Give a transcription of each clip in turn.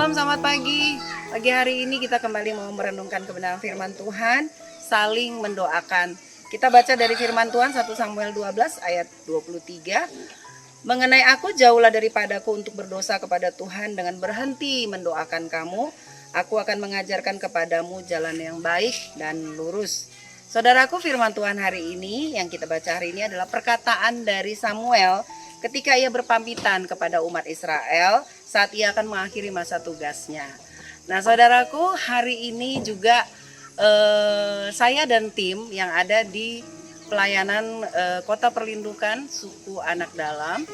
Shalom, selamat pagi. Pagi hari ini kita kembali mau merenungkan kebenaran firman Tuhan, saling mendoakan. Kita baca dari firman Tuhan 1 Samuel 12 ayat 23. Mengenai aku, jauhlah daripadaku untuk berdosa kepada Tuhan dengan berhenti mendoakan kamu. Aku akan mengajarkan kepadamu jalan yang baik dan lurus. Saudaraku, firman Tuhan hari ini yang kita baca hari ini adalah perkataan dari Samuel ketika ia berpamitan kepada umat Israel saat ia akan mengakhiri masa tugasnya. Nah, saudaraku, hari ini juga saya dan tim yang ada di pelayanan Kota Perlindukan Suku Anak Dalam,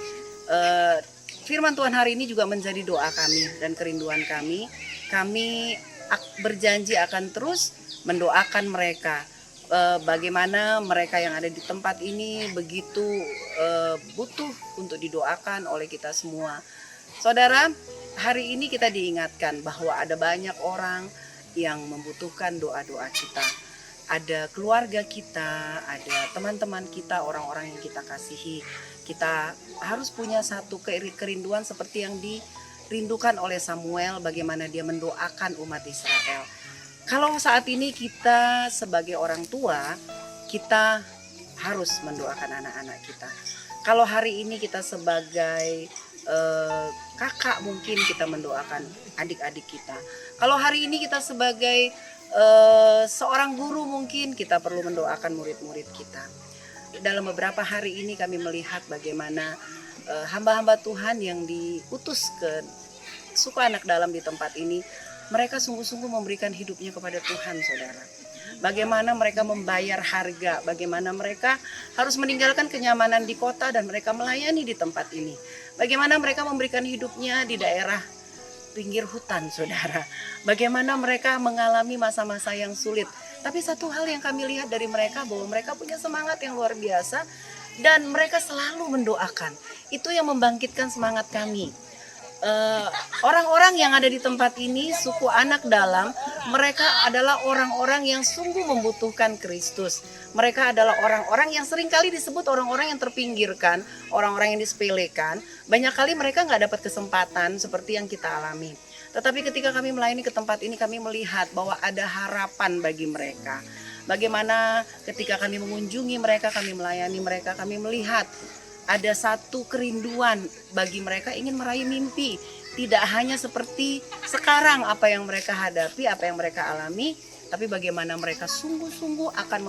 firman Tuhan hari ini juga menjadi doa kami dan kerinduan kami. Kami berjanji akan terus mendoakan mereka. Bagaimana mereka yang ada di tempat ini begitu butuh untuk didoakan oleh kita semua. Saudara, hari ini kita diingatkan bahwa ada banyak orang yang membutuhkan doa-doa kita. Ada keluarga kita, ada teman-teman kita, orang-orang yang kita kasihi. Kita harus punya satu kerinduan seperti yang dirindukan oleh Samuel, bagaimana dia mendoakan umat Israel. Kalau saat ini kita sebagai orang tua, kita harus mendoakan anak-anak kita. Kalau hari ini kita sebagai kakak, mungkin kita mendoakan adik-adik kita. Kalau hari ini kita sebagai seorang guru, mungkin kita perlu mendoakan murid-murid kita. Dalam beberapa hari ini kami melihat bagaimana hamba-hamba Tuhan yang diutus ke suku anak dalam di tempat ini, mereka sungguh-sungguh memberikan hidupnya kepada Tuhan, saudara. Bagaimana mereka membayar harga, bagaimana mereka harus meninggalkan kenyamanan di kota dan mereka melayani di tempat ini. Bagaimana mereka memberikan hidupnya di daerah pinggir hutan, saudara. Bagaimana mereka mengalami masa-masa yang sulit. Tapi satu hal yang kami lihat dari mereka, bahwa mereka punya semangat yang luar biasa dan mereka selalu mendoakan. Itu yang membangkitkan semangat kami. Orang-orang yang ada di tempat ini, suku anak dalam, mereka adalah orang-orang yang sungguh membutuhkan Kristus. Mereka adalah orang-orang yang seringkali disebut orang-orang yang terpinggirkan, orang-orang yang disepelekan. Banyak kali mereka nggak dapat kesempatan seperti yang kita alami. Tetapi ketika kami melayani ke tempat ini, kami melihat bahwa ada harapan bagi mereka. Bagaimana ketika kami mengunjungi mereka, kami melayani mereka, kami melihat ada satu kerinduan bagi mereka ingin meraih mimpi. Tidak hanya seperti sekarang apa yang mereka hadapi, apa yang mereka alami, tapi bagaimana mereka sungguh-sungguh akan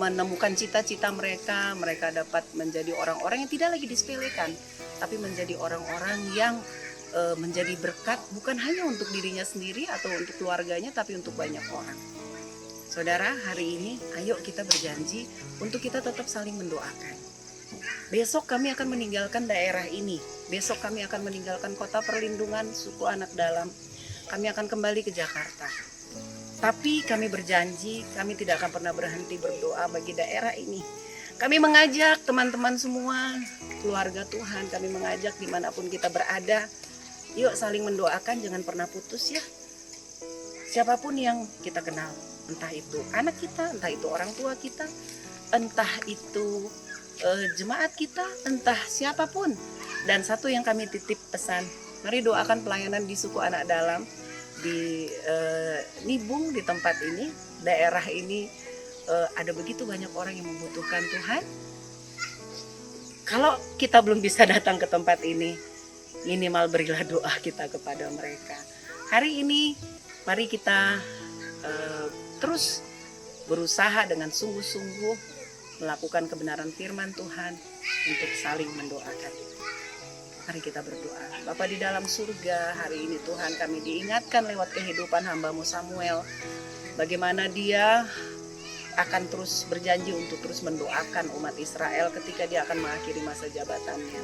menemukan cita-cita mereka. Mereka dapat menjadi orang-orang yang tidak lagi disepelekan, tapi menjadi orang-orang yang menjadi berkat bukan hanya untuk dirinya sendiri atau untuk keluarganya, tapi untuk banyak orang. Saudara, hari ini ayo kita berjanji untuk kita tetap saling mendoakan. Besok kami akan meninggalkan daerah ini. Besok kami akan meninggalkan Kota Perlindungan Suku Anak Dalam. Kami akan kembali ke Jakarta. Tapi kami berjanji, kami tidak akan pernah berhenti berdoa bagi daerah ini. Kami mengajak teman-teman semua, keluarga Tuhan, kami mengajak dimanapun kita berada, yuk saling mendoakan, jangan pernah putus ya. Siapapun yang kita kenal, entah itu anak kita, entah itu orang tua kita, entah itu jemaat kita, entah siapapun. Dan satu yang kami titip pesan, mari doakan pelayanan di suku anak dalam, di Nibung, di tempat ini, daerah ini ada begitu banyak orang yang membutuhkan Tuhan. Kalau kita belum bisa datang ke tempat ini, minimal berilah doa kita kepada mereka. Hari ini mari kita terus berusaha dengan sungguh-sungguh melakukan kebenaran firman Tuhan untuk saling mendoakan. Mari kita berdoa. Bapa di dalam surga, hari ini Tuhan kami diingatkan lewat kehidupan hamba-Mu Samuel, bagaimana dia akan terus berjanji untuk terus mendoakan umat Israel ketika dia akan mengakhiri masa jabatannya.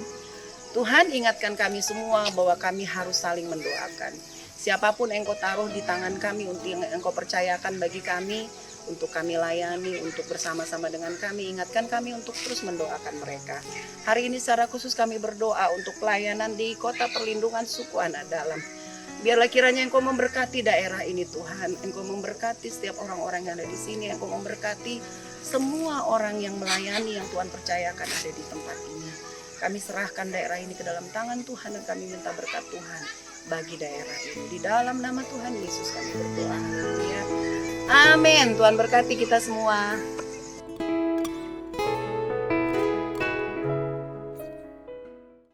Tuhan, ingatkan kami semua bahwa kami harus saling mendoakan. Siapapun Engkau taruh di tangan kami, untuk yang Engkau percayakan bagi kami, untuk kami layani, untuk bersama-sama dengan kami, ingatkan kami untuk terus mendoakan mereka. Hari ini secara khusus kami berdoa untuk pelayanan di Kota Perlindungan Suku Anak Dalam. Biarlah kiranya Engkau memberkati daerah ini Tuhan, Engkau memberkati setiap orang-orang yang ada di sini, Engkau memberkati semua orang yang melayani yang Tuhan percayakan ada di tempat ini. Kami serahkan daerah ini ke dalam tangan Tuhan dan kami minta berkat Tuhan bagi daerah ini. Di dalam nama Tuhan Yesus kami berdoa. Haleluya. Amin. Tuhan berkati kita semua.